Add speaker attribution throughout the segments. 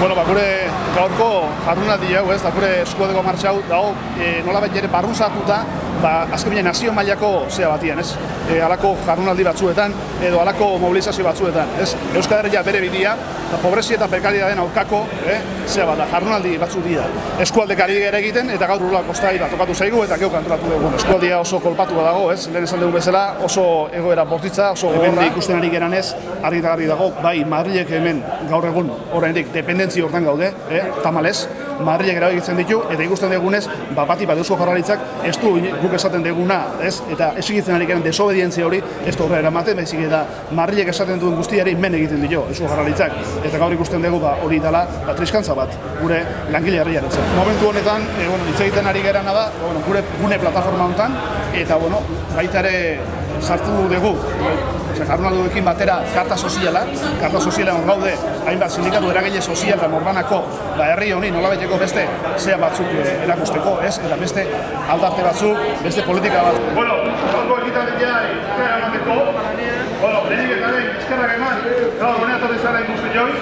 Speaker 1: Bueno, gure gaurko jardunaldi hau, ez, gure eskualdeko martxa hau dago nolabait ere barruzatuta, azken baina nazio mailako zea batian, ez? Halako jardunaldi batzuetan edo halako mobilizazio batzuetan, ez? Euskal Herria bere bidea, pobrezia eta prekarietateen aurkako, zea bat da, jardunaldi batzu dira. Eskualdek ari gara egiten eta gaur urla kostai bat tokatu zaigu eta geuk antolatu dugu. Eskualdia oso kolpatua dago, ez? Lehen esan dugu bezala, oso egoera bortitza, oso gogorra ikusten ari geranez, argi eta garbi dago, bai Madrilek hemen gaur egun oraindik dependentzia hortan gaude, tamalez, Madrilek erabakitzen ditu eta ikusten dugunez, bati bat Eusko Jaurlaritzak ez du guk esaten duguna, ez? Eta exigitzen ari garen desobedientzia hori ez du horrela eramaten, baizik eta Madrilek esaten duen guztiari men egiten dio Eusko Jaurlaritzak. Eta gaur ikusten dugu hori dela triskantza bat gure langile herriarentzat. Momentu honetan, hitz egiten ari garana da, gure gune plataforma honetan eta baita ere sartu dugu jardunaldiarekin batera karta soziala hor gaude hainbat sindikatu eragile sozial eta norbanako herri honi nolabaiteko beste zea batzuk erakusteko, ez? Eta beste aldarte batzuk, beste politika bat. Gaurko ekitaldia ikera emateko, lehenik eta behin eskerrak eman, gaur honea torri zara industrioi,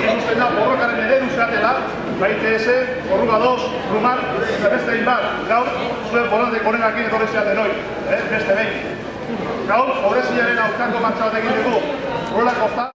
Speaker 1: ikusten da borrokaren eredu zeatela, BTS, Orruga 2, Rumar, eta beste hainbat, gaur zuen boronde korenakin etorri zeaten hoi, beste behin. Gaur, pobreziaren aurkako martxa bat egin dugu, Rola Costa.